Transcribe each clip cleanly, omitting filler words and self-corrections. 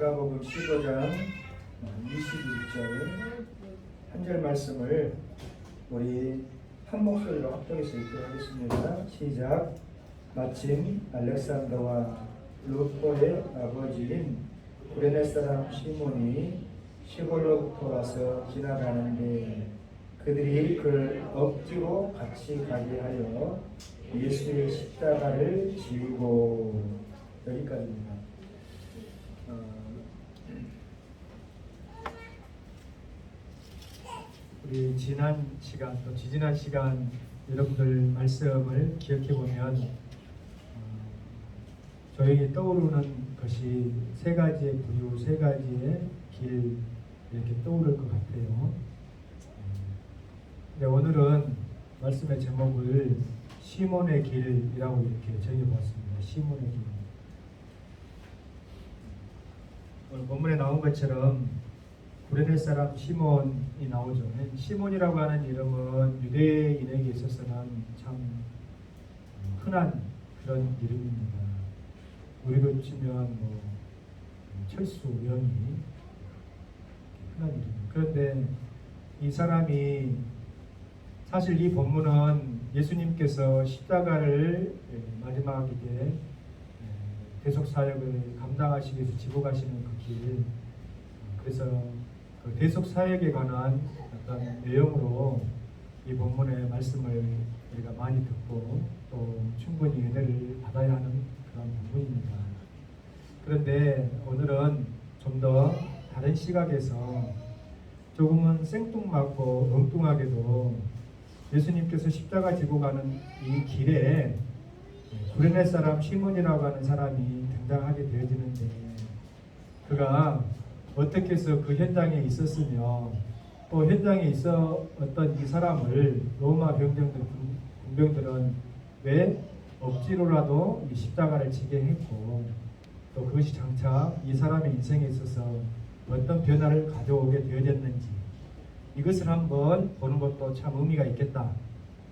마가복음 15장 21절 한 절 말씀을 우리 한 목소리로 합독해서 읽도록 하겠습니다. 시작. 마침 알렉산더와 루포의 아버지인 구레네 사람 시몬이 시골로부터 와서 지나가는데 그들이 그를 억지로 같이 가게 하여 예수의 십자가를 지우고. 여기까지입니다. 우리 지난 시간 또 지지난 시간 여러분들 말씀을 기억해 보면 저에게 떠오르는 것이 세 가지의 부류, 세 가지의 길 이렇게 떠오를 것 같아요. 근데 오늘은 말씀의 제목을 시몬의 길이라고 이렇게 정해보았습니다. 시몬의 길. 오늘 본문에 나온 것처럼 구레네 사람 시몬이 나오죠. 시몬이라고 하는 이름은 유대인에게 있어서는 참 흔한 그런 이름입니다. 우리로 치면 철수, 명이 흔한 이름입니다. 그런데 이 사람이 사실 이 본문은 예수님께서 십자가를 마지막 이제 대속 사역을 감당하시기 위해서 지고 가시는 그 길, 그래서 그 대속 사역에 관한 어떤 내용으로 이 본문의 말씀을 우리가 많이 듣고 또 충분히 은혜를 받아야 하는 그런 부분입니다. 그런데 오늘은 좀 더 다른 시각에서 조금은 생뚱맞고 엉뚱하게도 예수님께서 십자가 지고 가는 이 길에 구레네 사람 시몬이라고 하는 사람이 등장하게 되어지는데 그가 어떻게 해서 그 현장에 있었으며 또 현장에 있었던 이 사람을 로마 군병들은 왜 억지로라도 이 십자가를 지게 했고 또 그것이 장차 이 사람의 인생에 있어서 어떤 변화를 가져오게 되어졌는지 이것을 한번 보는 것도 참 의미가 있겠다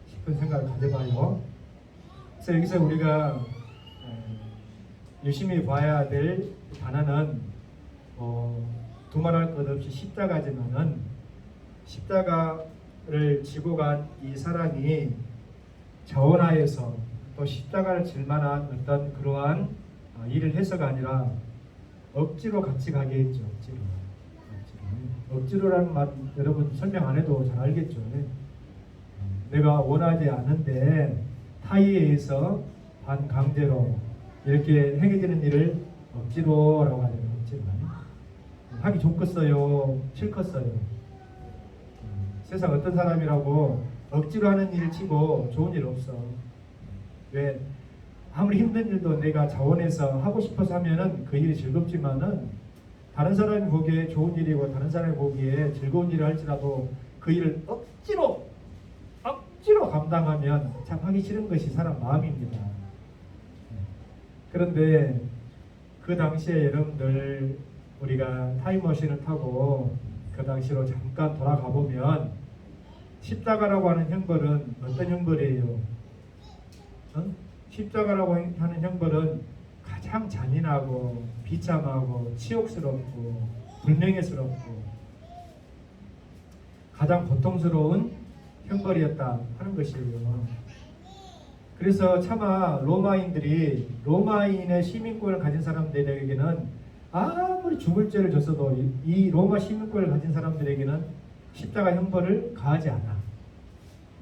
싶은 생각을 가져봐요. 그래서 여기서 우리가 열심히 봐야 될 단어는 두말할 것 없이 십자가지만은 십자가를 지고 간 이 사람이 자원하여서 또 십자가를 질 만한 어떤 그러한 일을 해서가 아니라 억지로 같이 가게 했죠. 억지로라는 말 여러분 설명 안 해도 잘 알겠죠. 내가 원하지 않은데 타의에 의해서 반강제로 이렇게 행해지는 일을 억지로라고 하잖아요. 억지로. 하기 좋겠어요? 싫겠어요? 세상 어떤 사람이라고 억지로 하는 일을 치고 좋은 일 없어. 왜? 아무리 힘든 일도 내가 자원해서 하고 싶어서 하면은 그 일이 즐겁지만은 다른 사람이 보기에 좋은 일이고 다른 사람이 보기에 즐거운 일을 할지라도 그 일을 억지로 감당하면 참 하기 싫은 것이 사람 마음입니다. 그런데 그 당시에 여러분들 우리가 타임머신을 타고 그 당시로 잠깐 돌아가 보면 십자가라고 하는 형벌은 어떤 형벌이에요? 십자가라고 하는 형벌은 가장 잔인하고 비참하고 치욕스럽고 불명예스럽고 가장 고통스러운 형벌이었다 하는 것이에요. 그래서 차마 로마인의 시민권을 가진 사람들에게는 아무리 죽을 죄를 졌어도 이 로마 시민권을 가진 사람들에게는 십자가 형벌을 가하지 않아.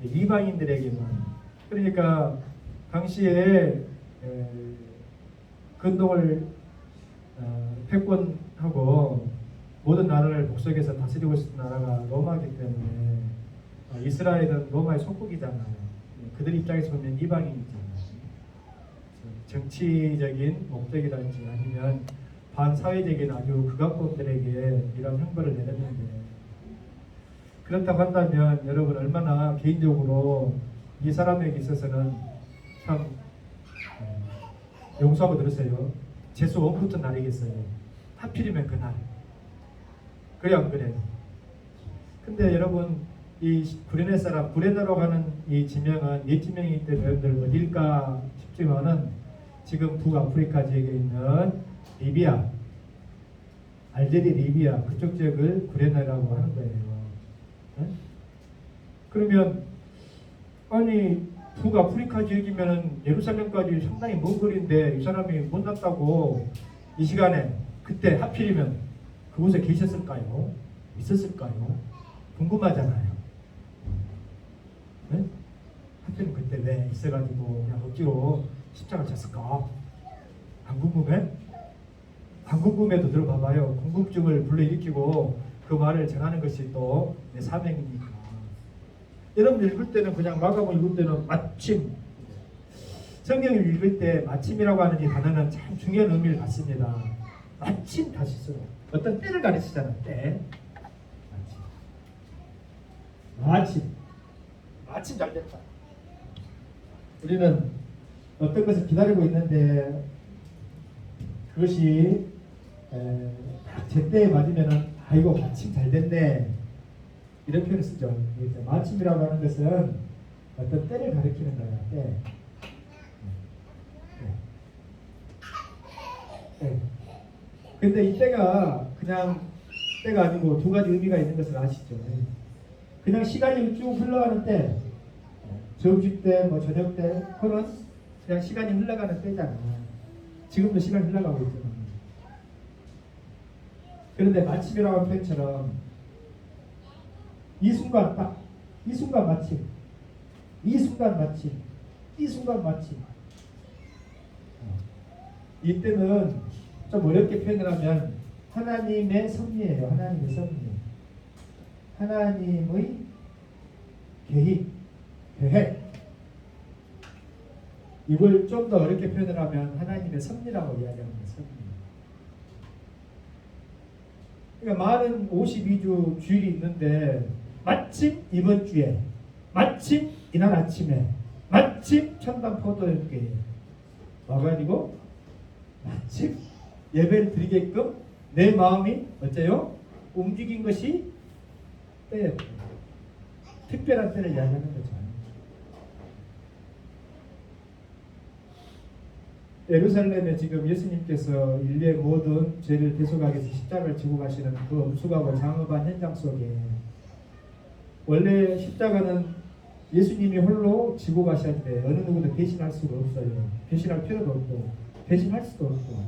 이방인들에게만. 그러니까 당시에 근동을 패권하고 모든 나라를 복속에서 다스리고 있었던 나라가 로마이기 때문에 이스라엘은 로마의 속국이잖아요. 그들 입장에서 보면 이방인이잖아요. 정치적인 목적이랄지 아니면 반사회적인 아주 극악범들에게 이런 형벌을 내렸는데 그렇다고 한다면 여러분 얼마나 개인적으로 이 사람에게 있어서는 참 용서하고 들으세요. 재수 5부터 날이겠어요. 하필이면 그날. 그래 안 그래? 근데 여러분 이 구레네 사람, 구레네로 가는 이 지명은 옛 지명이기 때문에 여러분들 어딜까 싶지만은 지금 북아프리카 지역에 있는 리비아 알제리, 리비아 그쪽 지역을 구레나라고 하는 거예요. 네? 그러면 아니 북아프리카 지역이면은 예루살렘까지 상당히 먼 거리인데 이 사람이 못 났다고 이 시간에 그때 하필이면 그곳에 계셨을까요? 있었을까요? 궁금하잖아요. 네? 하필 그때 왜 있어가지고 그냥 억지로 십자가를 졌을까? 안 궁금해? 안 궁금해도 들어봐봐요. 궁금증을 불러일으키고 그 말을 전하는 것이 또 내 사명이니까. 여러분 읽을 때는 그냥 마가복음 읽을 때는 마침, 성경을 읽을 때 마침이라고 하는 이 단어는 참 중요한 의미를 갖습니다. 마침 다시 써요. 어떤 때를 가르치잖아. 때. 마침 잘 됐다. 우리는 어떤 것을 기다리고 있는데 그것이 딱 제때에 맞으면은 아이고 마침 잘 됐네 이런 표현을 쓰죠. 마침이라고 하는 것은 어떤 때를 가리키는 거야. 때. 네. 근데 이 때가 그냥 때가 아니고 두 가지 의미가 있는 것을 아시죠? 그냥 시간이 쭉 흘러가는 때, 점심 때, 뭐 저녁 때, 그건 그냥 시간이 흘러가는 때잖아. 지금도 시간이 흘러가고 있잖아. 그런데 마침이라고 하는 표현처럼 이 순간 딱, 이 순간 마침, 이 순간 마침, 이 순간 마침. 이때는 좀 어렵게 표현을 하면 하나님의 섭리예요. 하나님의 섭리. 하나님의 계획, 계획. 이걸 좀 더 어렵게 표현을 하면 하나님의 섭리라고 이야기합니다. 섭리. 그러니까 많은 52주 주일이 있는데 마침 이번 주에, 마침 이날 아침에, 마침 천당 포도연교회 와가지고 마침 예배를 드리게끔 내 마음이 어째요? 움직인 것이 때예요. 특별한 때를 이야기하는 거죠. 예루살렘에 지금 예수님께서 인류의 모든 죄를 대속하기 위해서 십자가를 지고 가시는 그 엄숙하고 장엄한 현장 속에 원래 십자가는 예수님이 홀로 지고 가셔야 돼. 어느 누구도 대신할 수가 없어요. 대신할 필요도 없고 대신할 수도 없고.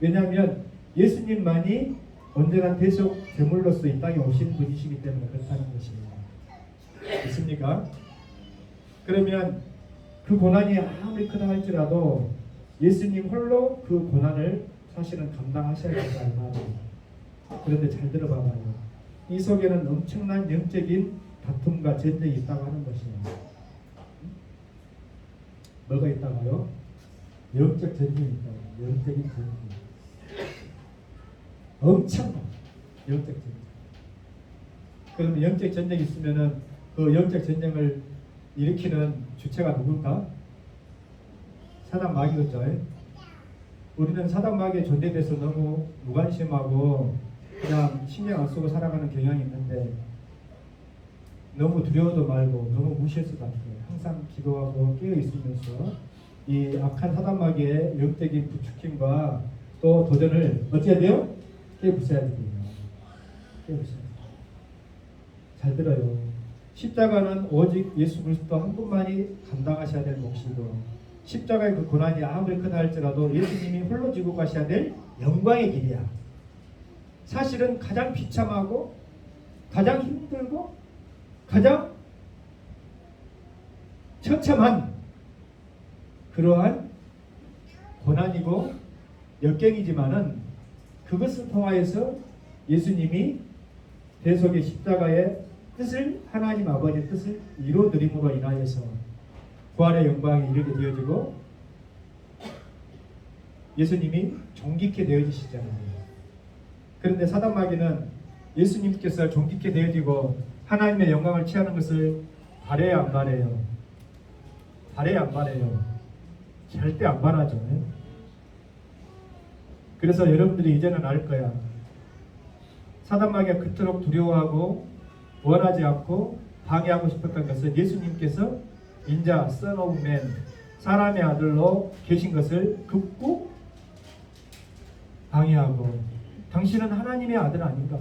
왜냐하면 예수님만이 온전한 대속 제물로서 이 땅에 오신 분이시기 때문에 그렇다는 것이에요. 있습니까? 그러면 그 고난이 아무리 크다 할지라도 예수님 홀로 그 고난을 사실은 감당하셔야 된다 이 말이에요. 그런데 잘 들어봐봐요. 이 속에는 엄청난 영적인 다툼과 전쟁이 있다고 하는 것이에요. 뭐가 있다고요? 영적 전쟁이 있다고. 영적인 전쟁. 엄청난 영적 전쟁. 그러면 영적 전쟁이 있으면은 그 영적 전쟁을 일으키는 주체가 누굴까? 사단 마귀였죠. 우리는 사단 마귀의 존재에 대해서 너무 무관심하고 그냥 신경 안 쓰고 살아가는 경향이 있는데 너무 두려워도 말고 너무 무시해서도 안 돼요. 항상 기도하고 깨어 있으면서 이 악한 사단 마귀의 영적인 부추김과 또 도전을 어찌해야 돼요? 깨부숴야 돼요. 깨부숴야 돼요. 잘 들어요. 십자가는 오직 예수 그리스도 한 분만이 감당하셔야 될 몫이고 십자가의 그 고난이 아무리 크다 할지라도 예수님이 홀로 지고 가셔야 될 영광의 길이야. 사실은 가장 비참하고 가장 힘들고 가장 처참한 그러한 고난이고 역경이지만은 그것을 통하여서 예수님이 대속의 십자가의 뜻을 하나님 아버지의 뜻을 이루어드림으로 인하여서 부활의 영광이 이르게 되어지고 예수님이 존귀케 되어지시잖아요. 그런데 사단 마귀는 예수님께서 존귀케 되어지고 하나님의 영광을 취하는 것을 바래야 안 바래요? 바래야 안 바래요? 절대 안 바라죠. 그래서 여러분들이 이제는 알 거야. 사단 마귀가 그토록 두려워하고 원하지 않고 방해하고 싶었던 것은 예수님께서 인자 Son of Man 사람의 아들로 계신 것을 극구 방해하고 당신은 하나님의 아들 아닌가?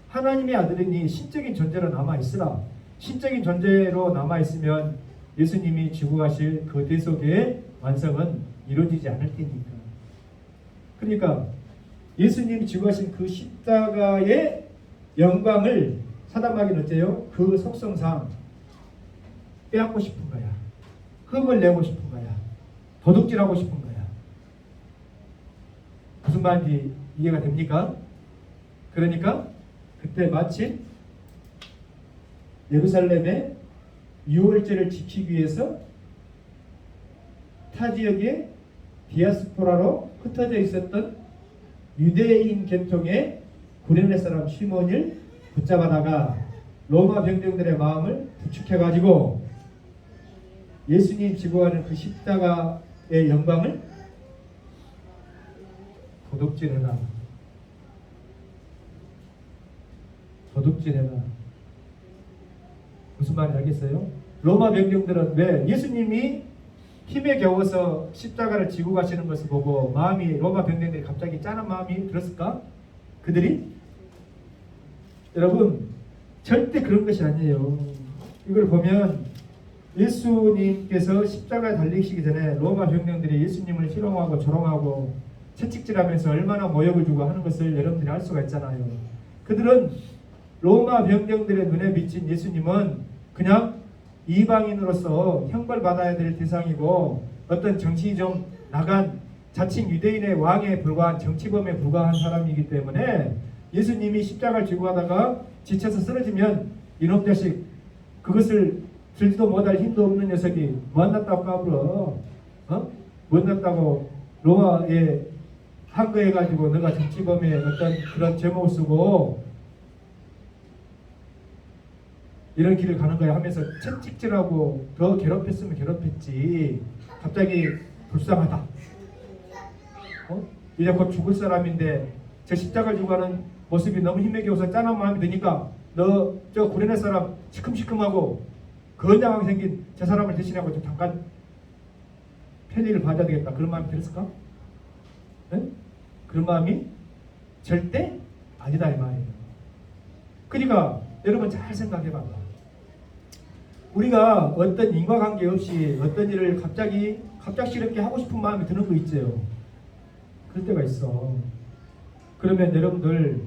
하나님의 아들이니 신적인 존재로 남아있으라. 신적인 존재로 남아있으면 예수님이 지고 가실 그 대속의 완성은 이루어지지 않을 테니까. 그러니까 예수님이 지고 가신 그 십자가의 영광을 사단마귀는 어째요? 그 속성상 빼앗고 싶은 거야. 흠을 내고 싶은 거야. 도둑질하고 싶은 거야. 무슨 말인지 이해가 됩니까? 그러니까 그때 마침 예루살렘의 유월절을 지키기 위해서 타 지역에 디아스포라로 흩어져 있었던 유대인 계통의 구레네 사람 시몬을 붙잡아다가 로마 병정들의 마음을 부축해가지고 예수님 지고 가는 그 십자가의 영광을 도둑질해라. 도둑질해라. 무슨 말인지 알겠어요? 로마 병정들은 왜 예수님이 힘에 겨워서 십자가를 지고 가시는 것을 보고 마음이 로마 병정들이 갑자기 짠한 마음이 들었을까? 그들이? 여러분 절대 그런 것이 아니에요. 이걸 보면 예수님께서 십자가에 달리시기 전에 로마 병정들이 예수님을 희롱하고 조롱하고 채찍질하면서 얼마나 모욕을 주고 하는 것을 여러분들이 알 수가 있잖아요. 그들은 로마 병정들의 눈에 비친 예수님은 그냥 이방인으로서 형벌받아야 될 대상이고 어떤 정신이 좀 나간 자칭 유대인의 왕에 불과한 정치범에 불과한 사람이기 때문에 예수님이 십자가를 지고 가다가 지쳐서 쓰러지면 이놈 자식 그것을 들지도 못할 힘도 없는 녀석이 못났다고 까불어. 못났다고 로마에 항거해가지고 너가 정치범의 어떤 그런 제목을 쓰고 이런 길을 가는 거야 하면서 채찍질하고 더 괴롭혔으면 괴롭혔지. 갑자기 불쌍하다. 이제 곧 죽을 사람인데 저 십자가를 지고 가는 모습이 너무 힘에 겨워서 짠한 마음이 드니까 너 저 구레네 사람 시큼시큼하고 건장하게 생긴 저 사람을 대신하고 좀 잠깐 편리를 봐줘야 되겠다. 그런 마음이 들었을까? 응? 그런 마음이 절대 아니다 이 말이에요. 그러니까 여러분 잘 생각해봐. 우리가 어떤 인과관계 없이 어떤 일을 갑작스럽게 하고 싶은 마음이 드는 거 있죠. 그럴 때가 있어. 그러면 여러분들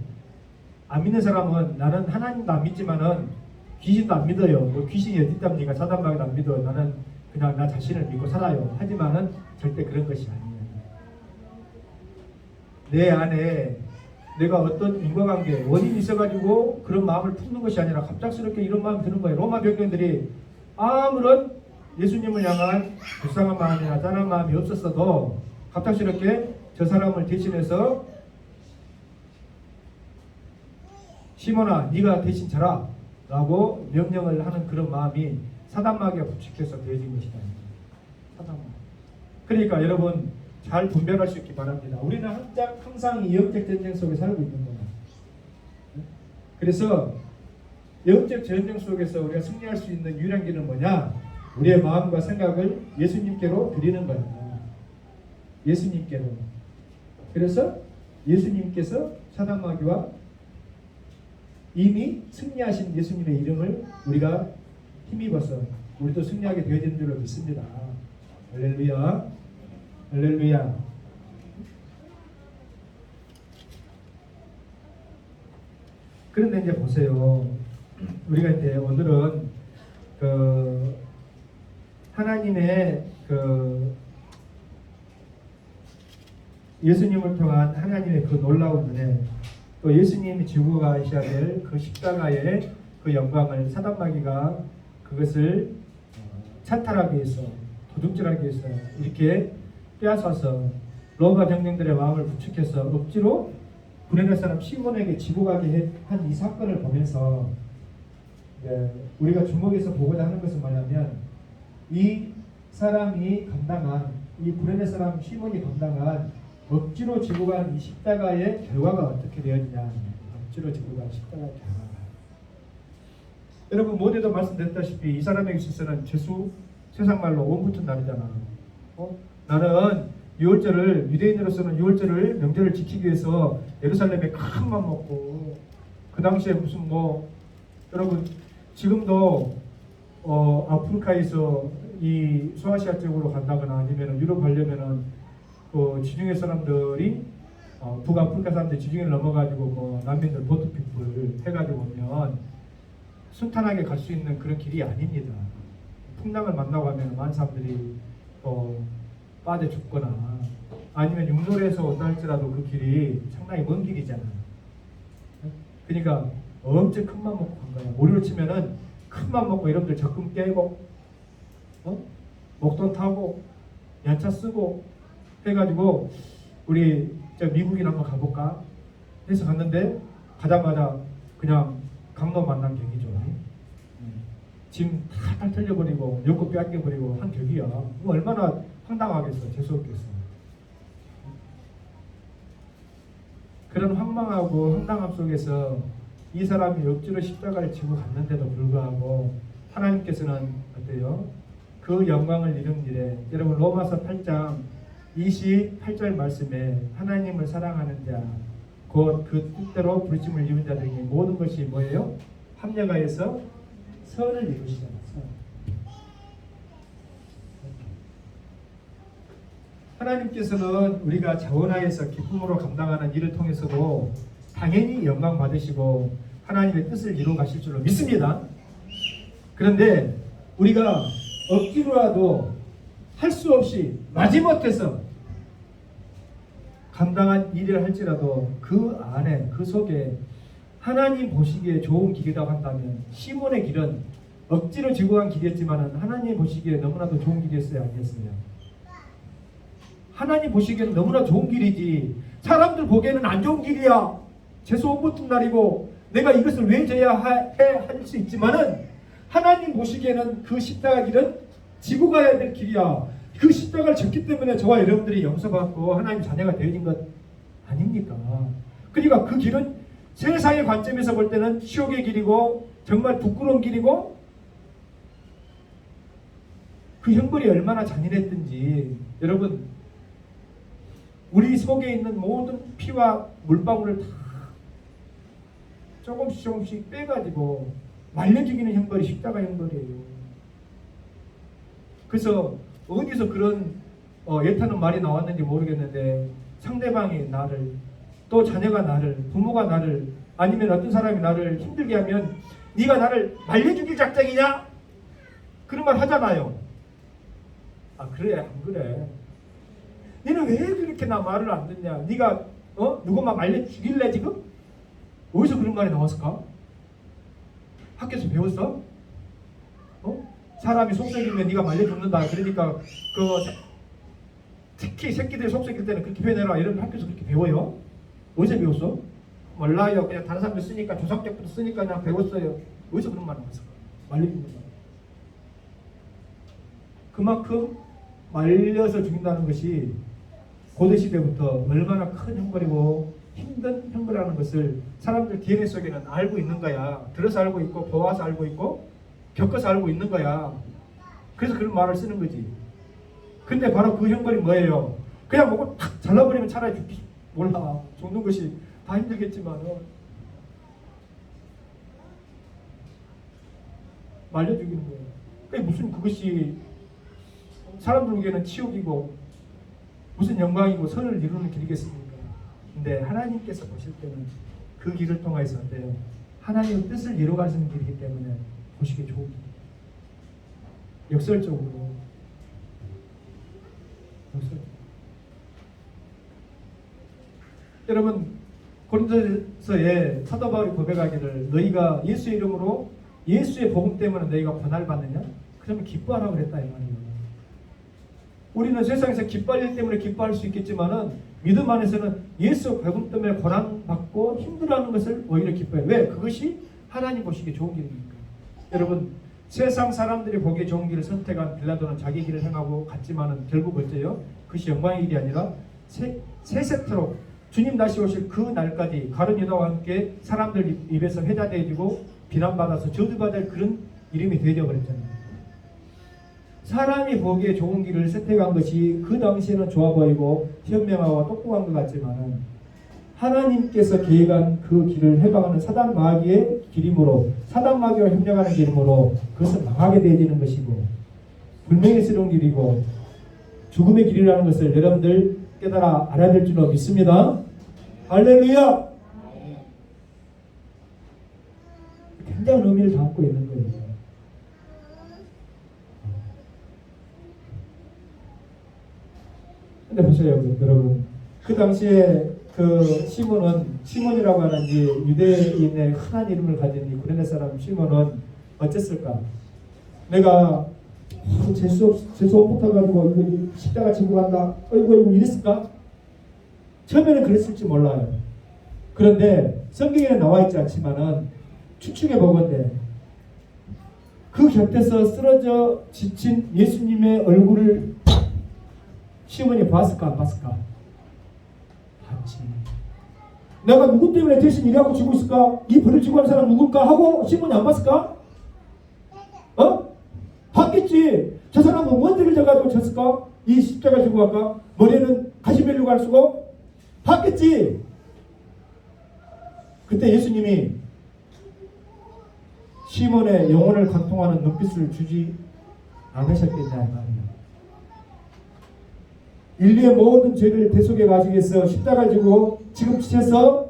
안 믿는 사람은 나는 하나님도 안 믿지만은 귀신도 안 믿어요. 뭐 귀신이 어디 있답니까? 사단마귀도 안 믿어. 나는 그냥 나 자신을 믿고 살아요. 하지만은 절대 그런 것이 아니에요. 내 안에 내가 어떤 인과관계, 원인이 있어가지고 그런 마음을 품는 것이 아니라 갑작스럽게 이런 마음이 드는 거예요. 로마 병정들이 아무런 예수님을 향한 불쌍한 마음이나 짠한 마음이 없었어도 갑작스럽게 저 사람을 대신해서 시몬아 네가 대신 자라 라고 명령을 하는 그런 마음이 사단마귀가 부축해서 되어진 것이다. 사단마귀. 그러니까 여러분 잘 분별할 수 있기 바랍니다. 우리는 항상 이 영적 전쟁 속에 살고 있는 거예요. 그래서 영적 전쟁 속에서 우리가 승리할 수 있는 유일한 길은 뭐냐? 우리의 마음과 생각을 예수님께로 드리는 거예요. 예수님께로. 그래서 예수님께서 사단마귀와 이미 승리하신 예수님의 이름을 우리가 힘입어서 우리도 승리하게 되어진 줄로 믿습니다. 할렐루야. 할렐루야. 그런데 이제 보세요. 우리가 이제 오늘은 그 하나님의 그 예수님을 통한 하나님의 그 놀라운 은혜, 또 예수님이 지고 가셔야 될 그 십자가의 그 영광을 사단마귀가 그것을 찬탈하기 위해서, 도둑질하기 위해서 이렇게 빼앗아서 로마 병정들의 마음을 부축해서 억지로 구레네 사람 시몬에게 지고 가게 한 이 사건을 보면서 우리가 주목해서 보고자 하는 것은 뭐냐면 이 사람이 감당한, 이 구레네 사람 시몬이 감당한 억지로 지고 간 이 십자가의 결과가 어떻게 되었느냐. 억지로 지고 간 십자가의 결과가. 여러분 모두도 말씀드렸다시피 이 사람에게 있어서는 죄수, 세상 말로 온 붙은 날이잖아. 나는 유월절을 유대인으로서는 유월절을 명절을 지키기 위해서 예루살렘에 큰 맘 먹고 그 당시에 무슨 뭐 여러분 지금도 아프리카에서 이 소아시아 쪽으로 간다거나 아니면 유럽 가려면은 그 지중해 사람들이 북아프리카 사람들 지중해를 넘어가지고 뭐 난민들 보트피플 해가지고 오면 순탄하게 갈 수 있는 그런 길이 아닙니다. 풍랑을 만나고 하면 많은 사람들이 빠져 죽거나 아니면 육로에서 온다 할지라도 그 길이 상당히 먼 길이잖아요. 그러니까 엄청 큰 맘 먹고 간 거예요. 우리로 치면은 큰 맘 먹고 여러분들 적금 깨고 목돈 타고 연차 쓰고 해가지고 우리 저 미국이나 한번 가볼까 해서 갔는데 가자마자 그냥 강로 만난 격이죠. 짐 다 털려버리고 여권 빼앗겨버리고 한 격이야. 뭐 얼마나 황당하겠어. 재수없겠어. 그런 황망하고 황당함 속에서 이 사람이 억지로 십자가를 지고 갔는데도 불구하고 하나님께서는 어때요? 그 영광을 이룬 일에 여러분 로마서 8장 28절 말씀에 하나님을 사랑하는 자 곧 그 뜻대로 부르심을 이룬 자들에게 모든 것이 뭐예요? 합력하여서 선을 이루시잖아요. 하나님께서는 우리가 자원하여서 기쁨으로 감당하는 일을 통해서도 당연히 영광 받으시고 하나님의 뜻을 이루어 가실 줄로 믿습니다. 그런데 우리가 억지로라도 할 수 없이 마지못해서 감당한 일을 할지라도 그 안에 그 속에 하나님 보시기에 좋은 길이라고 한다면 시몬의 길은 억지로 지고 간 길이었지만 하나님 보시기에 너무나도 좋은 길이었어야 아니겠어요? 하나님 보시기에는 너무나 좋은 길이지 사람들 보기에는 안 좋은 길이야. 재수없는 같은 날이고 내가 이것을 왜 져야 해 할 수 있지만은 하나님 보시기에는 그 십자가 길은 지고 가야 될 길이야. 그 십자가를 졌기 때문에 저와 여러분들이 용서받고 하나님 자녀가 되어진 것 아닙니까? 그러니까 그 길은 세상의 관점에서 볼 때는 지옥의 길이고 정말 부끄러운 길이고 그 형벌이 얼마나 잔인했든지 여러분 우리 속에 있는 모든 피와 물방울을 다 조금씩 빼가지고 말려 죽이는 형벌이 십자가 형벌이에요. 그래서 어디서 그런 애타는 말이 나왔는지 모르겠는데 상대방이 나를 또 자녀가 나를 부모가 나를 아니면 어떤 사람이 나를 힘들게 하면 네가 나를 말려 죽일 작정이냐? 그런 말 하잖아요. 아 그래 안 그래? 너는 왜 그렇게 나 말을 안 듣냐? 네가 누구만 말려 죽일래 지금? 어디서 그런 말이 나왔을까? 학교에서 배웠어? 사람이 속썩이면 네가 말려 죽는다. 그러니까 특히 새끼들 속썩일 때는 그렇게 표현해라. 이런 학교에서 그렇게 배워요? 어디서 배웠어? 몰라요. 그냥 다른 사람들 쓰니까 조상 때부터 쓰니까 그냥 배웠어요. 어디서 그런 말 나왔을까? 말려 죽는다. 그만큼 말려서 죽인다는 것이 고대시대부터 얼마나 큰 형벌이고 힘든 형벌이라는 것을 사람들 DNA 속에는 알고 있는 거야. 들어서 알고 있고 보아서 알고 있고 겪어서 알고 있는 거야. 그래서 그런 말을 쓰는 거지. 근데 바로 그 형벌이 뭐예요? 그냥 먹고 탁 잘라버리면 차라리 죽기 몰라. 죽는 것이 다 힘들겠지만 말려 죽이는 거예요. 그게 무슨 그것이 사람들에게는 치욕이고 무슨 영광이고 선을 이루는 길이겠습니까? 근데 하나님께서 보실 때는 그 길을 통해서 어때요? 하나님의 뜻을 이루어가시는 길이기 때문에 보시기에 좋은 길. 역설적으로 여러분 고린도서에 사도 바울이 고백하기를 너희가 예수의 이름으로 예수의 복음 때문에 너희가 고난을 받느냐? 그러면 기뻐하라고 그랬다 이 말이에요. 우리는 세상에서 기뻐할 일 때문에 기뻐할 수 있겠지만은 믿음 안에서는 예수 복음 때문에 고난 받고 힘들어하는 것을 오히려 기뻐해요. 왜? 그것이 하나님 보시기에 좋은 길이니까. 여러분 세상 사람들이 보기에 좋은 길을 선택한 빌라도는 자기 길을 행하고 갔지만은 결국 어째요? 그것이 영광의 일이 아니라 세세토록 주님 다시 오실 그 날까지 가룟 유다와 함께 사람들 입에서 회자되어지고 비난받아서 저주받을 그런 이름이 되어져 버렸잖아요. 사람이 보기에 좋은 길을 선택한 것이 그 당시에는 좋아 보이고 현명하고 똑똑한 것 같지만 하나님께서 계획한 그 길을 해방하는 사단 마귀의 길이므로 사단 마귀와 협력하는 길이므로 그것은 망하게 되어지는 것이고 불명예스러운 길이고 죽음의 길이라는 것을 여러분들 깨달아 알아야 될 줄로 믿습니다. 할렐루야! 굉장한 의미를 담고 있는 거예요. 근데 보세요, 여러분. 그 당시에 그 시몬이라고 하는 이 유대인의 흔한 이름을 가진 이 구레네 사람 시몬은 어땠을까? 내가 재수 못해가지고 이거 십자가 지고 간다. 이거 이랬을까? 처음에는 그랬을지 몰라요. 그런데 성경에는 나와 있지 않지만은 추측해 보건대 그 곁에서 쓰러져 지친 예수님의 얼굴을 시몬이 봤을까 안 봤을까? 봤지. 내가 누구 때문에 대신 일하고 지고 있을까? 이 벌을 지고 하는 사람 누굴까? 하고 시몬이 안 봤을까? 봤겠지. 저 사람은 뭔 죄를 져가지고 졌을까? 이 십자가 지고 갈까? 머리에는 가시멜로 갈 수고? 봤겠지. 그때 예수님이 시몬의 영혼을 관통하는 눈빛을 주지 않으셨겠냐 이 말이야. 인류의 모든 죄를 대속해 가시기 위해서 십자가를 지고 지금 지쳐서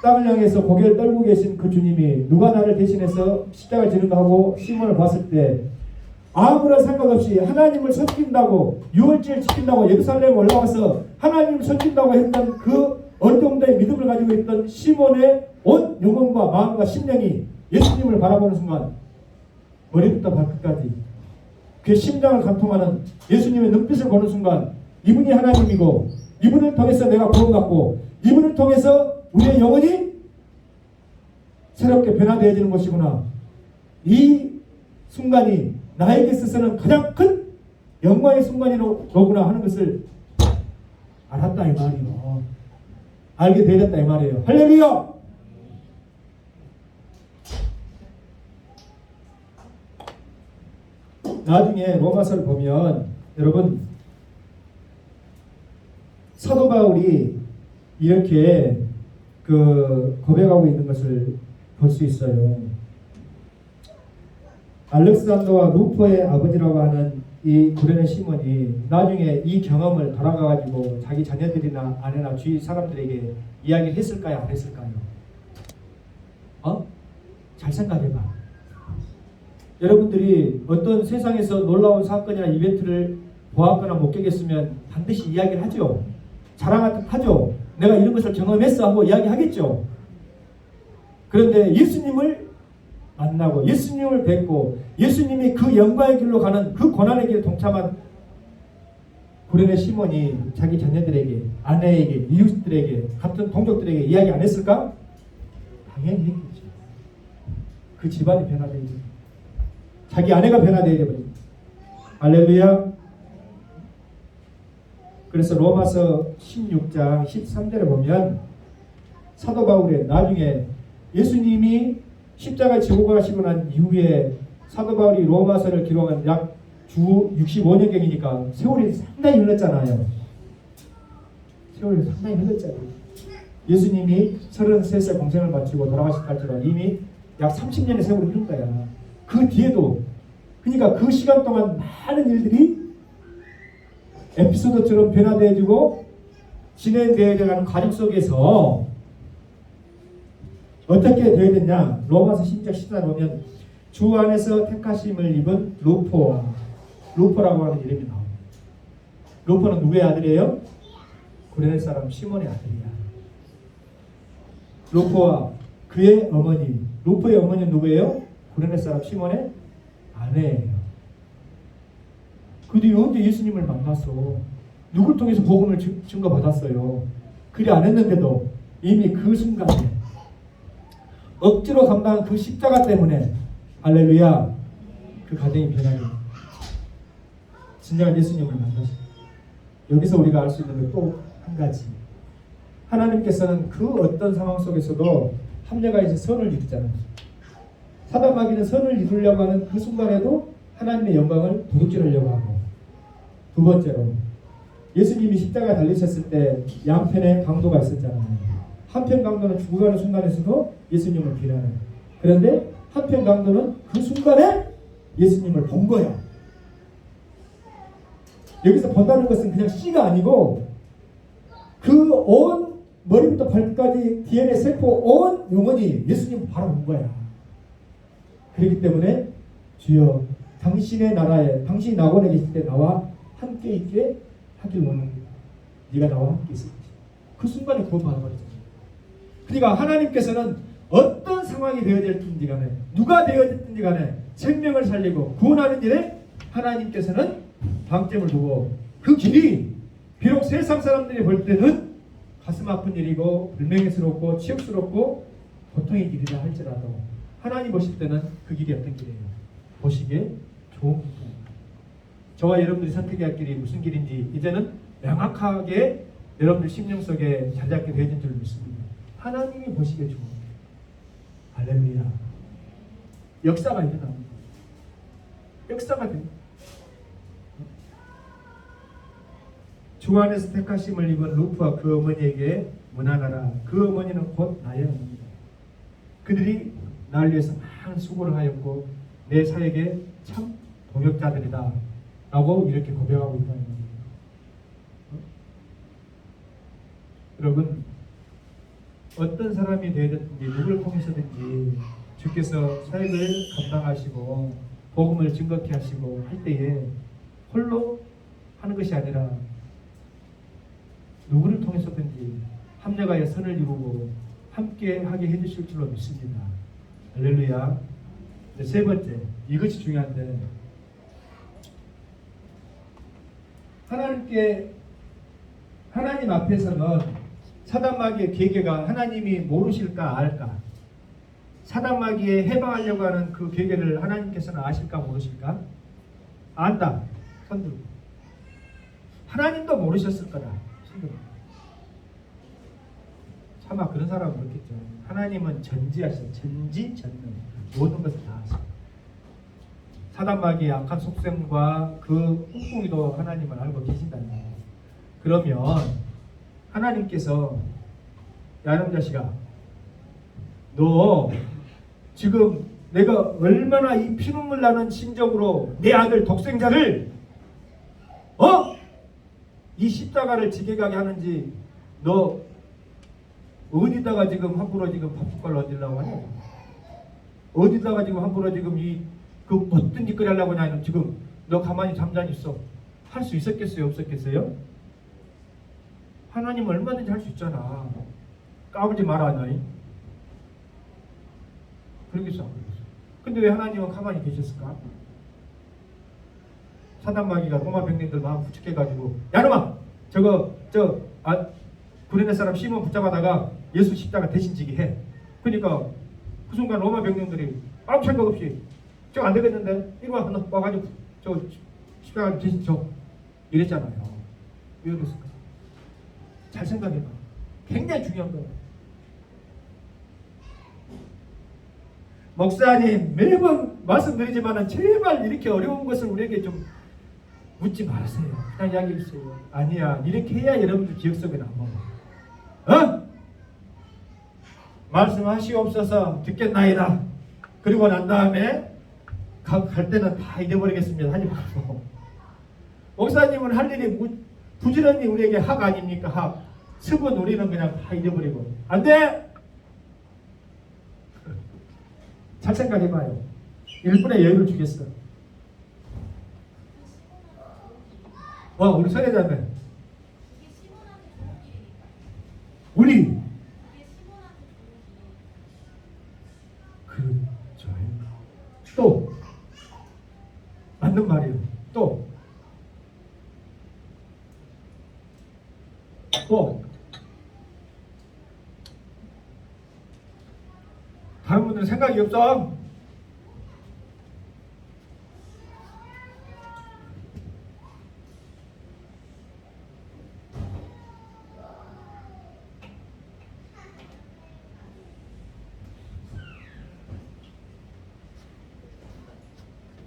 땅을 향해서 고개를 떨고 계신 그 주님이 누가 나를 대신해서 십자가를 지는가 하고 시몬을 봤을 때 아무런 생각 없이 하나님을 섬긴다고 유월절 지킨다고 예루살렘에 올라와서 하나님을 섬긴다고 했던 그 어느 정도의 믿음을 가지고 있던 시몬의 온 영혼과 마음과 심령이 예수님을 바라보는 순간 머리부터 발끝까지 그 심장을 관통하는 예수님의 눈빛을 보는 순간 이분이 하나님이고 이분을 통해서 내가 구원받고 이분을 통해서 우리의 영혼이 새롭게 변화되어지는 것이구나. 이 순간이 나에게 있어서는 가장 큰 영광의 순간이로구나 하는 것을 알았다 이 말이에요. 알게 되었다 이 말이에요. 할렐루야! 나중에 로마서를 보면 여러분 사도 바울이 이렇게 고백하고 있는 것을 볼 수 있어요. 알렉산더와 루포의 아버지라고 하는 이 구레네 시몬이 나중에 이 경험을 돌아가가지고 자기 자녀들이나 아내나 주위 사람들에게 이야기를 했을까요? 안 했을까요? 잘 생각해봐. 여러분들이 어떤 세상에서 놀라운 사건이나 이벤트를 보았거나 목격했으면 반드시 이야기를 하죠. 자랑하듯 하죠. 내가 이런 것을 경험했어 하고 이야기하겠죠. 그런데 예수님을 만나고 예수님을 뵙고 예수님이 그 영광의 길로 가는 그 고난의 길에 동참한 구레네 시몬이 자기 자녀들에게, 아내에게, 이웃들에게, 같은 동족들에게 이야기 안 했을까? 당연히 했겠죠. 그 집안이 변화되죠. 자기 아내가 변화되죠. 할렐루야. 그래서 로마서 16장 13절에 보면 사도 바울의 나중에 예수님이 십자가에 지고 가시고 난 이후에 사도 바울이 로마서를 기록한 약 주 65년경이니까 세월이 상당히 흘렀잖아요. 세월이 상당히 흘렀잖아요. 예수님이 33살 공생을 마치고 돌아가실 때까지가 이미 약 30년의 세월이 흐른 거야. 그 뒤에도 그러니까 그 시간 동안 많은 일들이 에피소드처럼 변화되어지고 진행되어가는 과정 속에서 어떻게 되어야 되냐. 로마서 16장 14절 보면 주 안에서 택하심을 입은 루포라고 하는 이름이 나옵니다. 루포는 누구의 아들이에요? 구레네 사람 시몬의 아들이야. 루포와 그의 어머니, 루포의 어머니는 누구예요? 구레네 사람 시몬의 아내예요. 그들이 언제 예수님을 만났어? 누굴 통해서 복음을 증거받았어요? 그리 안 했는데도 이미 그 순간에 억지로 감당한 그 십자가 때문에 할렐루야 그 가정이 변하게 진정한 예수님을 만났어요. 여기서 우리가 알 수 있는 것 또 한 가지, 하나님께서는 그 어떤 상황 속에서도 합력하여서 선을 이루잖아요. 사단 마귀는 선을 이루려고 하는 그 순간에도 하나님의 영광을 도둑질하려고 하고, 두 번째로 예수님이 십자가에 달리셨을 때 양편에 강도가 있었잖아요. 한편 강도는 죽어가는 순간에서도 예수님을 비난해요. 그런데 한편 강도는 그 순간에 예수님을 본 거야. 여기서 본다는 것은 그냥 C가 아니고 그 온 머리부터 발끝까지 DNA 세포 온 영혼이 예수님을 바라본 거야. 그렇기 때문에 주여 당신의 나라에 당신이 낙원에 계실 때 나와 함께 있게 하길 원하는 네가 나와 함께 있었지. 그 순간에 구원 받아버렸잖아. 그러니까 하나님께서는 어떤 상황이 되어졌든지 간에 누가 되어졌든지 간에 생명을 살리고 구원하는 일에 하나님께서는 방점을 두고 그 길이 비록 세상 사람들이 볼 때는 가슴 아픈 일이고 불명예스럽고 치욕스럽고 고통의 길이라 할지라도 하나님 보실 때는 그 길이 어떤 길이에요? 보시기에 좋은 길이에요. 저와 여러분들이 선택해야 할 길이 무슨 길인지 이제는 명확하게 여러분들 심령 속에 자리 잡게 되어진 줄 믿습니다. 하나님이 보시기에 좋은 길. 할렐루야. 역사가 일어납니다. 역사가 됩니다. 주 안에서 택하심을 입은 루프와 그 어머니에게 문안하라. 그 어머니는 곧 나의 어머니다. 그들이 나를 위해서 많은 수고를 하였고 내 사역에 참 동역자들이다 라고 이렇게 고백하고 있다는 겁니다. 여러분 어떤 사람이 되든지 누구를 통해서든지 주께서 사역을 감당하시고 복음을 증거케 하시고 할 때에 홀로 하는 것이 아니라 누구를 통해서든지 합력하여 선을 이루고 함께 하게 해주실 줄로 믿습니다. 할렐루야. 세 번째, 이것이 중요한데 하나님 앞에서는 사단마귀의 계계가 하나님이 모르실까 알까? 사단마귀에 해방하려고 하는 그 계계를 하나님께서는 아실까 모르실까? 안다. 손들고. 하나님도 모르셨을 거다. 차마 그런 사람은 없겠죠. 하나님은 전지하시죠. 전지전능. 모든 것을 다 하시고. 사단마귀의 악한 속셈과 그 꿍꿍이도 하나님을 알고 계신다는 거예요. 그러면 하나님께서 야 이놈 자식아 너 지금 내가 얼마나 이 피눈물 나는 심정으로 내 아들 독생자를 이 십자가를 지게 가게 하는지 너 어디다가 지금 함부로 지금 밥숟갈 얹으려고 하냐? 어디다가 지금 함부로 지금 그 어떤 짓거리 하려고 하냐? 지금 너 가만히 잠잠히 있어. 할 수 있었겠어요? 없었겠어요? 하나님 얼마든지 할 수 있잖아. 까불지 마라 너희. 그러겠어 안 그러겠어? 근데 왜 하나님은 가만히 계셨을까? 사단마귀가 로마 백성들 마음 부축해가지고 야 놈아 구레네 사람 시몬 붙잡아다가 예수 십자가 대신 지게 해. 그러니까 그 순간 로마 백성들이 아무 생각 없이 저거 안 되겠는데 이리 와 너 와가지고 저 십자가 대신 줘 이랬잖아요. 왜 그랬을까? 잘 생각해봐. 굉장히 중요한 거예요. 목사님 매번 말씀드리지만 제발 이렇게 어려운 것을 우리에게 좀 묻지 마세요. 그냥 이야기해 주세요. 아니야 이렇게 해야 여러분들 기억 속에 남아. 말씀하시옵소서 듣겠나이다. 그리고 난 다음에 갈 때는 다 잊어버리겠습니다. 하지 말고. 목사님은 할 일이 부지런히 우리에게 학 아닙니까? 학. 습은 우리는 그냥 다 잊어버리고. 안 돼! 잘 생각해봐요. 1분의 여유를 주겠어. 우리 선회자매. 우리. 그렇죠. 또. 맞는 말이에요. 또. 다른 분들은 생각이 없어?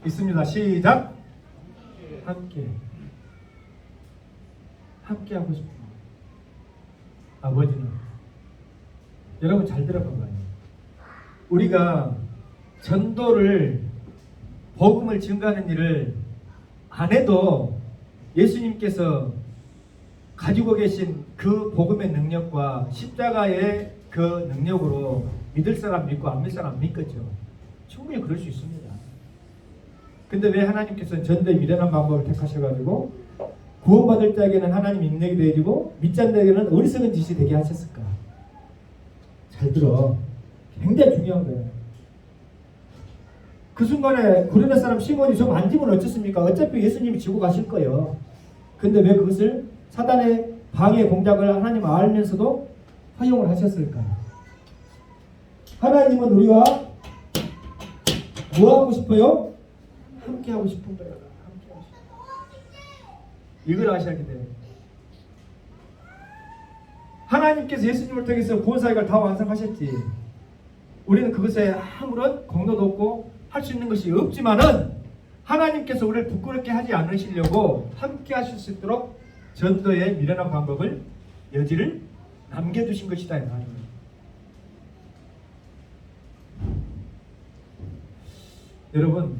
있습니다. 시작. 함께. 함께 하고 싶은 아버지는 여러분 잘 들어봐봐요. 우리가 전도를 복음을 증가하는 일을 안 해도 예수님께서 가지고 계신 그 복음의 능력과 십자가의 그 능력으로 믿을 사람 믿고 안 믿을 사람 믿겠죠. 충분히 그럴 수 있습니다. 근데 왜 하나님께서는 전도의 미련한 방법을 택하셔가지고 구원받을 자에게는 하나님 인내가 되어지고 믿지 않는 자에게는 어리석은 짓이 되게 하셨을까? 잘 들어. 굉장히 중요한 거예요. 그 순간에 고레네 사람 시몬이 저 만지면 어쩌습니까? 어차피 예수님이 지고 가실 거예요. 근데 왜 그것을 사단의 방해 공작을 하나님 알면서도 허용을 하셨을까? 하나님은 우리와 뭐 하고 싶어요? 함께 하고 싶은 거예요. 함께 하고 싶은 거예요. 이걸 아셔야 돼요. 하나님께서 예수님을 통해서 구원사역을 다 완성하셨지. 우리는 그것에 아무런 공로도 없고 할 수 있는 것이 없지만은 하나님께서 우리를 부끄럽게 하지 않으시려고 함께 하실 수 있도록 전도의 미련한 방법을 여지를 남겨두신 것이다 이 말입니다. 여러분,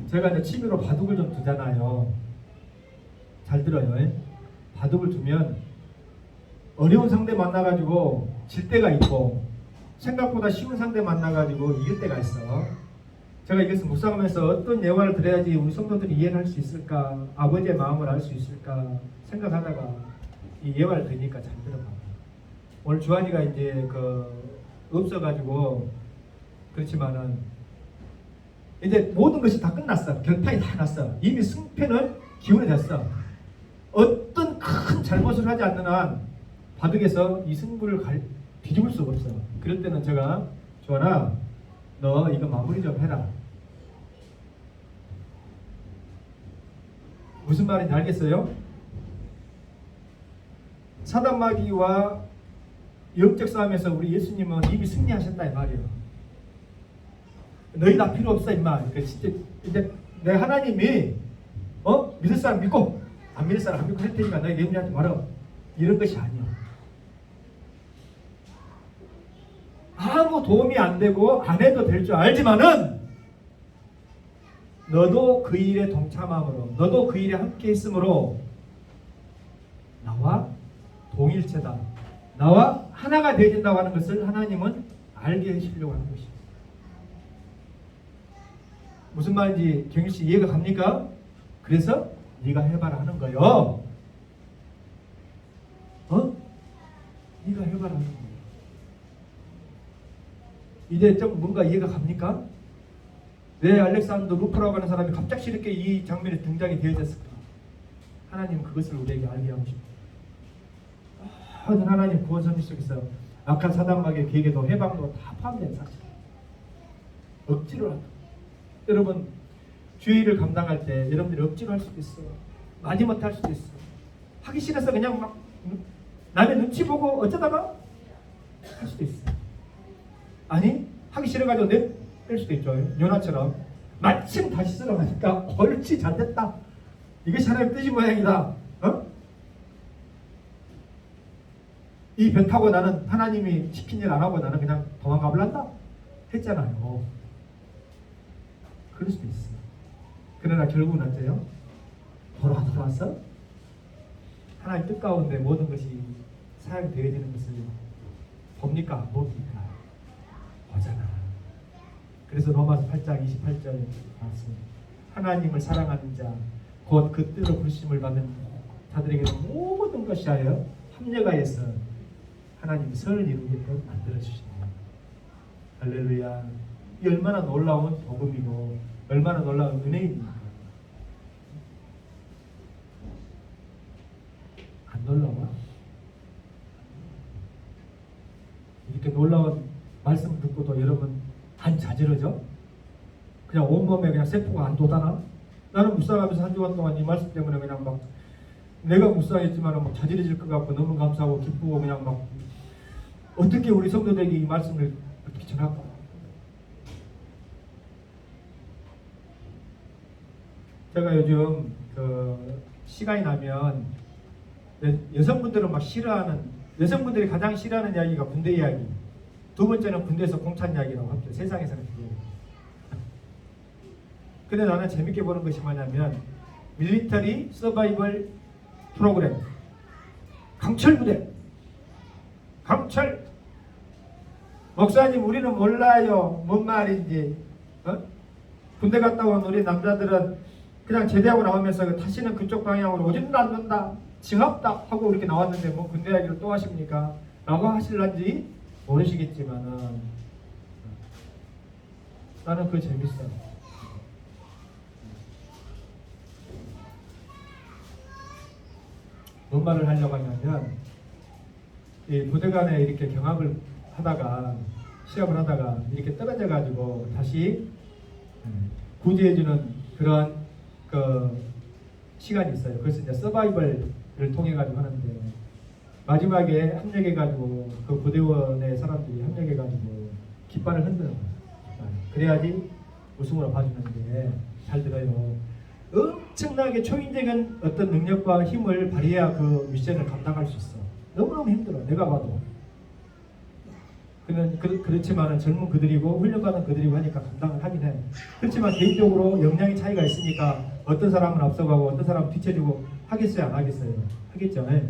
제가 이제 취미로 바둑을 좀 두잖아요. 잘 들어요. 바둑을 두면 어려운 상대 만나가지고 질 때가 있고 생각보다 쉬운 상대 만나가지고 이길 때가 있어. 제가 이것을 묵상하면서 어떤 예화를 드려야지 우리 성도들이 이해를 할 수 있을까, 아버지의 마음을 알 수 있을까 생각하다가 이 예화를 드리니까 잘 들어봐. 오늘 주한이가 이제 없어가지고 그렇지만은 이제 모든 것이 다 끝났어. 결판이 다 났어. 이미 승패는 기울어졌어. 어떤 큰 잘못을 하지 않는 한 바둑에서 이 승부를 뒤집을 수가 없어. 그럴 때는 제가 주한아, 너 이거 마무리 좀 해라. 무슨 말인지 알겠어요? 사단마귀와 영적 싸움에서 우리 예수님은 이미 승리하셨다 이 말이에요. 너희 다 필요 없어 임마. 그러니까 진짜 이제 내 하나님이 믿을 사람 믿고 안 믿을 사람 안 믿고 할 테니까 너희 염려하지 말아. 이런 것이 아니야. 아무 도움이 안 되고 안 해도 될 줄 알지만은 너도 그 일에 동참함으로, 너도 그 일에 함께 있으므로 나와 동일체다, 나와 하나가 되어진다고 하는 것을 하나님은 알게 하시려고 하는 것입니다. 무슨 말인지 경희씨 이해가 갑니까? 그래서 네가 해봐라 하는 거예요. 네가 해봐라 하는 거예요. 이제 좀 뭔가 이해가 갑니까? 왜 알렉산더 루프라고 하는 사람이 갑작스럽게 이 장면에 등장이 되어졌을까? 하나님은 그것을 우리에게 알게 하고 싶어요. 모든 하나님 구원 섭리 속에서 악한 사단마귀의 계획에도 해방도 다 포함된 사실. 억지로 한다. 여러분, 주의를 감당할 때 여러분들이 억지로 할 수도 있어요. 마지못해 할 수도 있어요. 하기 싫어서 그냥 막 남의 눈치 보고 어쩌다가 할 수도 있어요. 아니, 하기 싫어가지고 낼 수도 있죠. 요나처럼 마침 다시 쓰러 가니까 옳지 잘됐다. 이것이 하나님의 뜻이 모양이다. 이 배 타고 나는 하나님이 시킨 일 안 하고 나는 그냥 도망가 볼란다 했잖아요. 그럴 수도 있어요. 그러나 결국은 어때요? 돌아와서 하나님 뜻 가운데 모든 것이 사용되어지는 것을 봅니까? 안 봅니까? 보잖아. 그래서 로마서 8장 28절 말씀, 하나님을 사랑하는 자 곧 그 뜻으로 부르심을 받는 자들에게는 모든 것이 하여 합력하여서 하나님이 선을 이루게끔 만들어주십니다. 할렐루야. 이 얼마나 놀라운 복음이고 얼마나 놀라운 은혜입니까? 안 놀라워? 이렇게 놀라운 말씀 듣고도 여러분 안 자지러져? 그냥 온몸에 그냥 세포가 안 돋아나? 나는 묵상하면서 한 주간 동안 이 말씀 때문에 그냥 막 내가 묵상했지만 막 자지러질 것 같고 너무 감사하고 기쁘고 그냥 막 어떻게 우리 성도들에게 이 말씀을 어떻게 전할까? 제가 요즘 그 시간이 나면 여성분들은 막 싫어하는, 여성분들이 가장 싫어하는 이야기가 군대 이야기, 두 번째는 군대에서 공찬 이야기라고 합니다. 세상에서는 그게. 근데 나는 재밌게 보는 것이 뭐냐면 밀리터리 서바이벌 프로그램, 강철 부대, 강철. 목사님 우리는 몰라요 뭔 말인지. 군대 갔다 온 우리 남자들은 그냥 제대하고 나오면서 다시는 그쪽 방향으로 오지도 않는다, 징합다 하고 이렇게 나왔는데 뭐 군대 이야기를 또 하십니까? 라고 하실런지 모르시겠지만은 나는 그거 재밌어. 뭔 말을 하려고 하냐면 이 부대간에 이렇게 경합을 하다가 시합을 하다가 이렇게 떨어져 가지고 다시 구제해주는 그런 그 시간이 있어요. 그래서 이제 서바이벌을 통해 가지고 하는데 마지막에 협력해 가지고 그 부대원의 사람들이 협력해 가지고 깃발을 흔드는 거예요. 그래야지 우승으로 봐주는데 잘 들어요. 엄청나게 초인적인 어떤 능력과 힘을 발휘해야 그 미션을 감당할 수 있어. 너무너무 힘들어. 내가 봐도. 그렇지만 젊은 그들이고 훈련받은 그들이고 하니까 감당을 하긴 해. 그렇지만 개인적으로 역량의 차이가 있으니까 어떤 사람은 앞서가고 어떤 사람은 뒤쳐주고 하겠어요 안 하겠어요? 하겠죠. 네.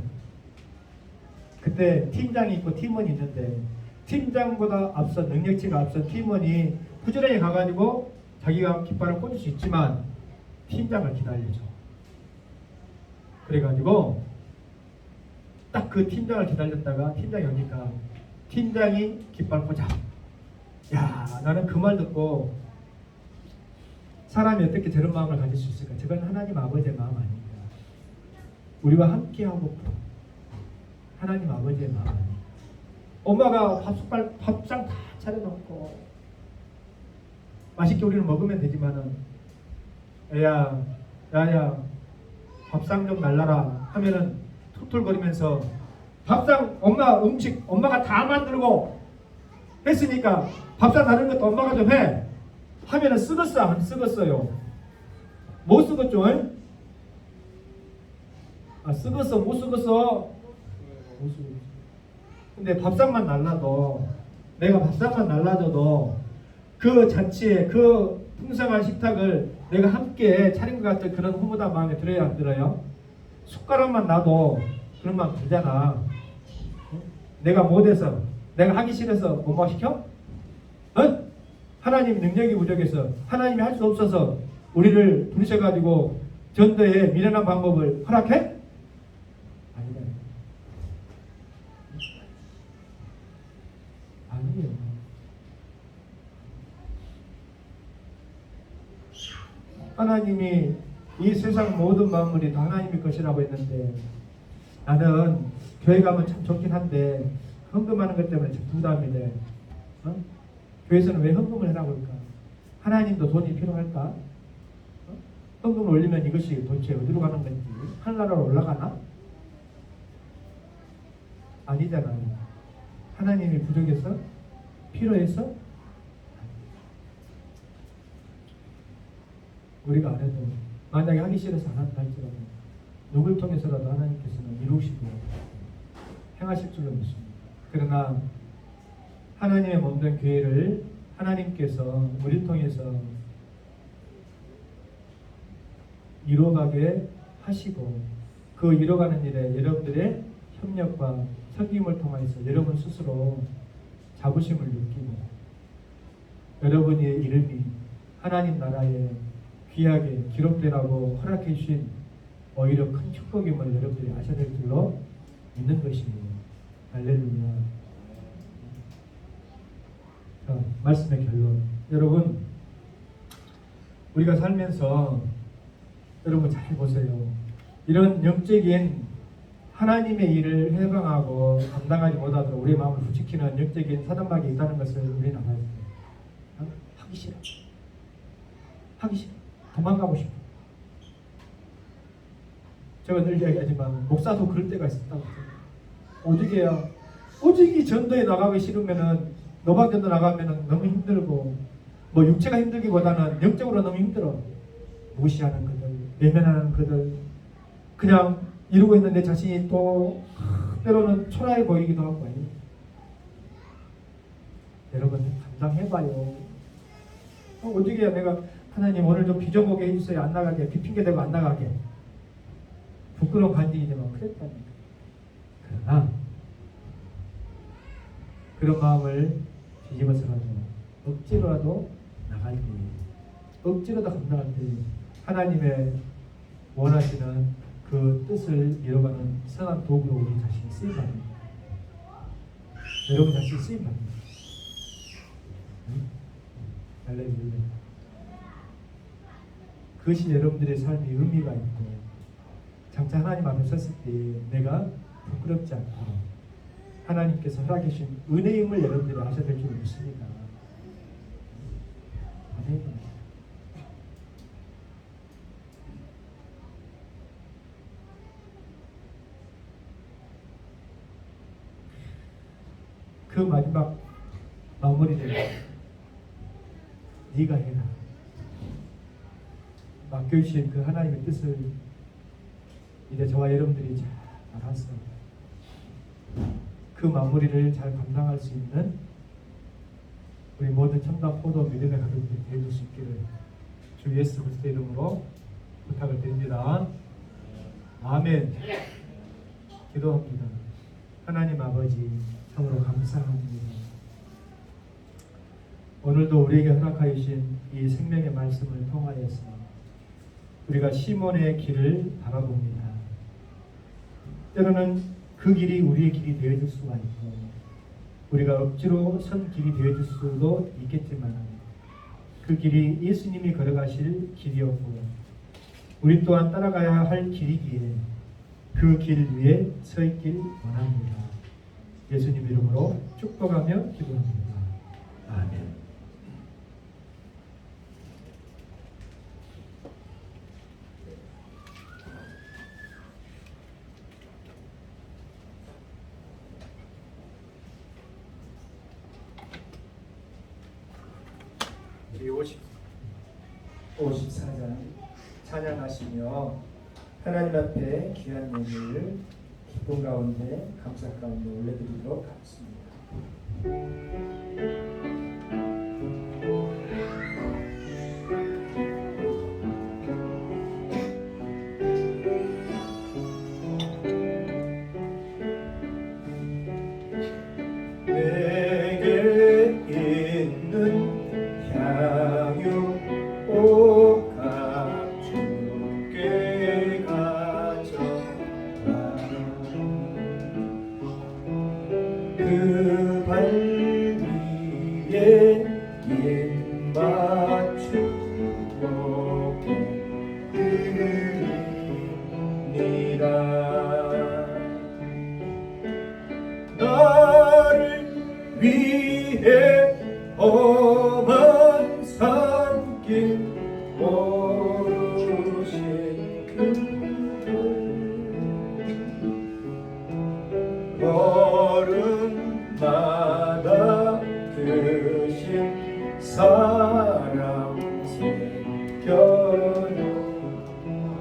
그때 팀장이 있고 팀원이 있는데 팀장보다 앞선 능력치가 앞선 팀원이 부지런히 가가지고 자기가 깃발을 꽂을 수 있지만 팀장을 기다려줘. 그래가지고 딱 그 팀장을 기다렸다가 팀장이 오니까 팀장이 깃발 꽂아. 야, 나는 그 말 듣고 사람이 어떻게 저런 마음을 가질 수 있을까? 저건 하나님 아버지의 마음 아닌가? 우리와 함께하고 하나님 아버지의 마음 아닌가? 엄마가 밥상 다 차려놓고 맛있게 우리는 먹으면 되지만은 애야, 야야, 밥상 좀 날라라 하면은 툴툴거리면서 밥상 엄마 음식 엄마가 다 만들고 했으니까 밥상 다른 것도 엄마가 좀 해 하면은 쓰겄어 안 쓰겄어요? 못 쓰겄죠? 쓰겄어 못 쓰겄어? 못 쓰겄어. 근데 밥상만 날라도 내가 밥상만 날라줘도 그 자체에 그 풍성한 식탁을 내가 함께 차린 것 같은 그런 흐뭇한 마음이 들어야 안 들어요? 숟가락만 놔도 그런 마음 들잖아. 내가 못해서 내가 하기 싫어서 엄마가 시켜? 하나님 능력이 부족해서 하나님이 할 수 없어서 우리를 부르셔가지고 전도에 미련한 방법을 허락해? 아니에요. 아니에요. 하나님이 이 세상 모든 만물이 다 하나님의 것이라고 했는데 나는 교회 가면 참 좋긴 한데 헌금하는 것 때문에 참 부담이 돼. 교회에서는 왜 헌금을 해라고 할까? 하나님도 돈이 필요할까? 헌금을 올리면 이것이 도대체 어디로 가는 건지 하늘나라로 올라가나? 아니잖아요. 하나님이 부족해서? 필요해서? 우리가 안 해도 만약에 하기 싫어서 안 한다 할지라도 누굴 통해서라도 하나님께서는 이루시고 행하실 줄로 믿습니다. 그러나 하나님의 몸된 교회를 하나님께서 우리를 통해서 이루어가게 하시고 그 이루어가는 일에 여러분들의 협력과 섬김을 통해서 여러분 스스로 자부심을 느끼고 여러분의 이름이 하나님 나라에 귀하게 기록되라고 허락해 주신 오히려 큰 축복임을 여러분들이 아셔야 될 줄로 믿는 것입니다. 할렐루야. 자, 말씀의 결론. 여러분, 우리가 살면서 여러분 잘 보세요. 이런 영적인 하나님의 일을 해방하고 감당하지 못하도록 우리의 마음을 부추기는 영적인 사단막이 있다는 것을 우리는 알아야 돼요. 하기 싫어. 하기 싫어. 도망가고 싶어. 제가 늘 이야기하지만 목사도 그럴 때가 있었다고. 오직이야. 오직이 전도에 나가기 싫으면은 노방전도 나가면은 너무 힘들고 뭐 육체가 힘들기보다는 영적으로 너무 힘들어. 무시하는 것들, 외면하는 그들, 그냥 이루고 있는 내 자신이 또 때로는 초라해 보이기도 하고 말이에요. 여러분 감당해봐요. 어떻게 해야 내가 하나님 오늘 좀 빚어보게 해주세요. 안 나가게, 빚핑계대고 안 나가게. 부끄러운 간증이 되면 그랬다니까. 그러나 그런 마음을 뒤집어서라도 억지로라도 나갈 때, 억지로도 감당할 때 하나님의 원하시는 그 뜻을 이뤄가는 선한 도구로 우리 자신이 쓰임받습니다. 여러분 자신이 쓰임받습니다. 할렐루야. 그것이 여러분들의 삶에 의미가 있고, 장차 하나님 앞에 섰을 때 내가 부끄럽지 않고 하나님께서 허락해 주신 은혜임을 여러분들이 아셔야 될 줄 믿습니다. 아멘. 그 마지막 마무리를 네가 해라. 맡겨주신 그 하나님의 뜻을 이제 저와 여러분들이 잘 알아서 그 마무리를 잘 감당할 수 있는 우리 모든 첨단 포도 믿음의 가족들이 되어줄 수 있기를 주 예수 그리스도의 이름으로 부탁을 드립니다. 아멘. 기도합니다. 하나님 아버지 참으로 감사합니다. 오늘도 우리에게 허락하여 주신 이 생명의 말씀을 통하여서 우리가 시몬의 길을 바라봅니다. 때로는 그 길이 우리의 길이 되어줄 수가 있고 우리가 억지로 선 길이 되어줄 수도 있겠지만 그 길이 예수님이 걸어가실 길이었고 우리 또한 따라가야 할 길이기에 그 길 위에 서 있길 원합니다. 예수님 이름으로 축복하며 기도합니다. 아멘. 우리 54장 찬양하시며 하나님 앞에 귀한 예물을 기쁨 가운데 감사 가운데 올려드리도록 하겠습니다. 그 발 위에 입 맞추고 드립니다. 나를 위해 험한 산길 오르신 그들 걸음마다 크신 사랑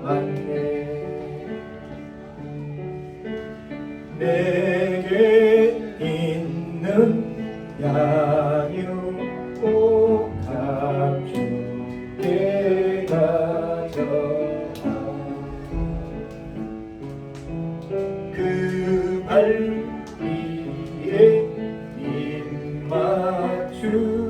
새겨놓았네. 내게 있는 양육 감추게 가져가 그 발 위에 입 맞추